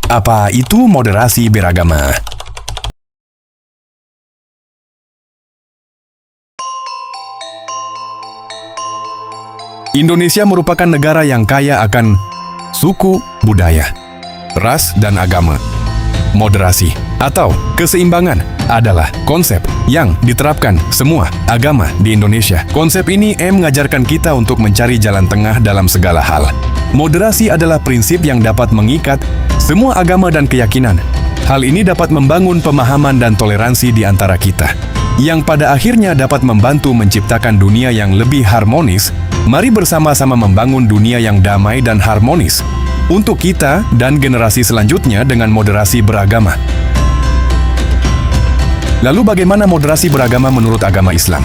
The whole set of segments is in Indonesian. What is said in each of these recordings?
Apa itu moderasi beragama? Indonesia merupakan negara yang kaya akan suku, budaya, ras, dan agama. Moderasi atau keseimbangan adalah konsep yang diterapkan semua agama di Indonesia. Konsep ini mengajarkan kita untuk mencari jalan tengah dalam segala hal. Moderasi adalah prinsip yang dapat mengikat semua agama dan keyakinan. Hal ini dapat membangun pemahaman dan toleransi di antara kita, yang pada akhirnya dapat membantu menciptakan dunia yang lebih harmonis. Mari bersama-sama membangun dunia yang damai dan harmonis untuk kita dan generasi selanjutnya dengan moderasi beragama. Lalu bagaimana moderasi beragama menurut agama Islam?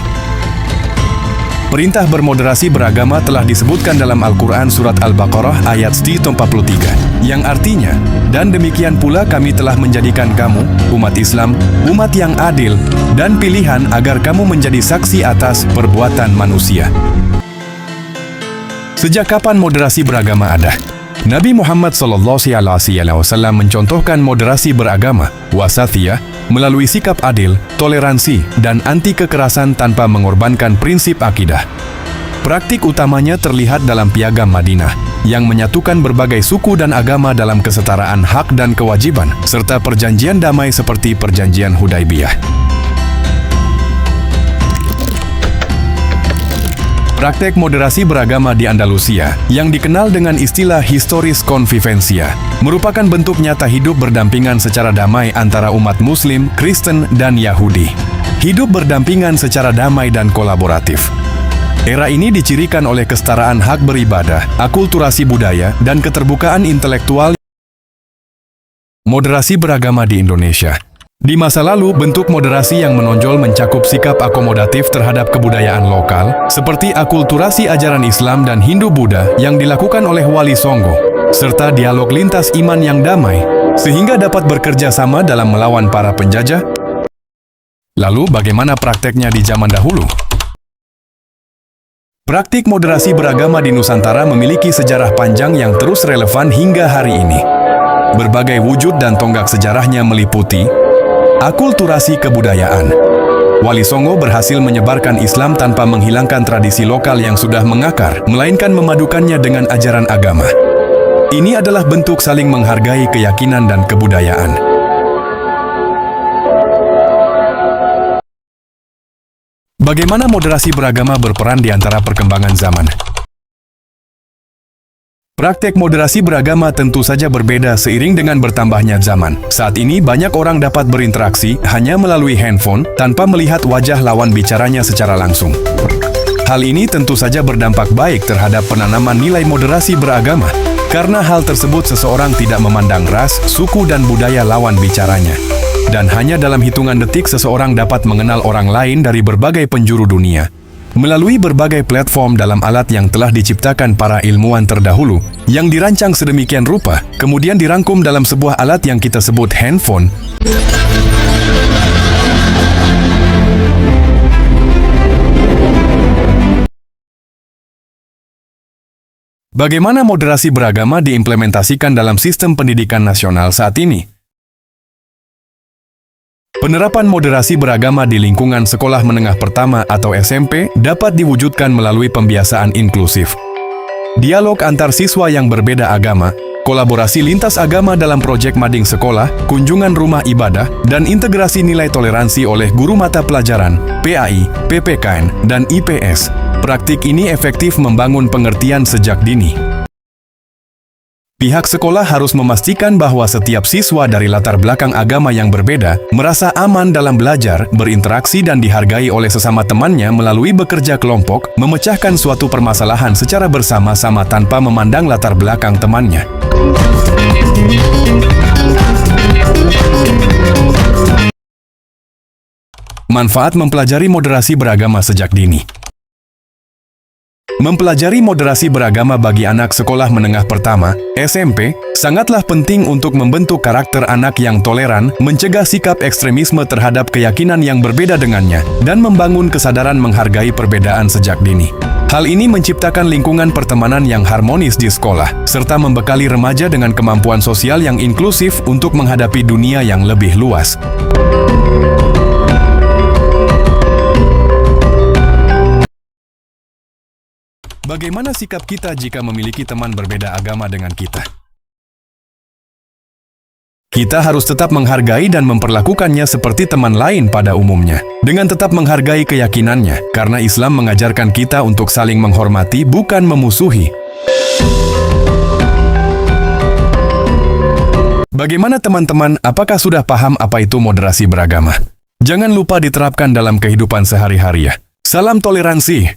Perintah bermoderasi beragama telah disebutkan dalam Al-Quran Surat Al-Baqarah ayat 43, yang artinya, dan demikian pula kami telah menjadikan kamu, umat Islam, umat yang adil, dan pilihan agar kamu menjadi saksi atas perbuatan manusia. Sejak kapan moderasi beragama ada? Nabi Muhammad SAW mencontohkan moderasi beragama, wasatiyah, melalui sikap adil, toleransi, dan anti kekerasan tanpa mengorbankan prinsip akidah. Praktik utamanya terlihat dalam Piagam Madinah, yang menyatukan berbagai suku dan agama dalam kesetaraan hak dan kewajiban, serta perjanjian damai seperti Perjanjian Hudaibiyah. Praktek moderasi beragama di Andalusia, yang dikenal dengan istilah historis convivencia, merupakan bentuk nyata hidup berdampingan secara damai antara umat Muslim, Kristen, dan Yahudi. Hidup berdampingan secara damai dan kolaboratif. Era ini dicirikan oleh kesetaraan hak beribadah, akulturasi budaya, dan keterbukaan intelektual. Moderasi beragama di Indonesia. Di masa lalu, bentuk moderasi yang menonjol mencakup sikap akomodatif terhadap kebudayaan lokal, seperti akulturasi ajaran Islam dan Hindu-Buddha yang dilakukan oleh Wali Songo, serta dialog lintas iman yang damai, sehingga dapat bekerja sama dalam melawan para penjajah. Lalu, bagaimana prakteknya di zaman dahulu? Praktik moderasi beragama di Nusantara memiliki sejarah panjang yang terus relevan hingga hari ini. Berbagai wujud dan tonggak sejarahnya meliputi akulturasi kebudayaan. Wali Songo berhasil menyebarkan Islam tanpa menghilangkan tradisi lokal yang sudah mengakar, melainkan memadukannya dengan ajaran agama. Ini adalah bentuk saling menghargai keyakinan dan kebudayaan. Bagaimana moderasi beragama berperan di antara perkembangan zaman? Praktek moderasi beragama tentu saja berbeda seiring dengan bertambahnya zaman. Saat ini banyak orang dapat berinteraksi hanya melalui handphone tanpa melihat wajah lawan bicaranya secara langsung. Hal ini tentu saja berdampak baik terhadap penanaman nilai moderasi beragama, karena hal tersebut seseorang tidak memandang ras, suku, dan budaya lawan bicaranya. Dan hanya dalam hitungan detik seseorang dapat mengenal orang lain dari berbagai penjuru dunia. Melalui berbagai platform dalam alat yang telah diciptakan para ilmuwan terdahulu, yang dirancang sedemikian rupa, kemudian dirangkum dalam sebuah alat yang kita sebut handphone. Bagaimana moderasi beragama diimplementasikan dalam sistem pendidikan nasional saat ini? Penerapan moderasi beragama di lingkungan sekolah menengah pertama atau SMP dapat diwujudkan melalui pembiasaan inklusif. Dialog antar siswa yang berbeda agama, kolaborasi lintas agama dalam proyek mading sekolah, kunjungan rumah ibadah, dan integrasi nilai toleransi oleh guru mata pelajaran, PAI, PPKN, dan IPS. Praktik ini efektif membangun pengertian sejak dini. Pihak sekolah harus memastikan bahwa setiap siswa dari latar belakang agama yang berbeda merasa aman dalam belajar, berinteraksi, dan dihargai oleh sesama temannya melalui bekerja kelompok, memecahkan suatu permasalahan secara bersama-sama tanpa memandang latar belakang temannya. Manfaat mempelajari moderasi beragama sejak dini. Mempelajari moderasi beragama bagi anak sekolah menengah pertama, SMP, sangatlah penting untuk membentuk karakter anak yang toleran, mencegah sikap ekstremisme terhadap keyakinan yang berbeda dengannya, dan membangun kesadaran menghargai perbedaan sejak dini. Hal ini menciptakan lingkungan pertemanan yang harmonis di sekolah, serta membekali remaja dengan kemampuan sosial yang inklusif untuk menghadapi dunia yang lebih luas. Bagaimana sikap kita jika memiliki teman berbeda agama dengan kita? Kita harus tetap menghargai dan memperlakukannya seperti teman lain pada umumnya, dengan tetap menghargai keyakinannya, karena Islam mengajarkan kita untuk saling menghormati, bukan memusuhi. Bagaimana teman-teman, apakah sudah paham apa itu moderasi beragama? Jangan lupa diterapkan dalam kehidupan sehari-hari ya. Salam toleransi!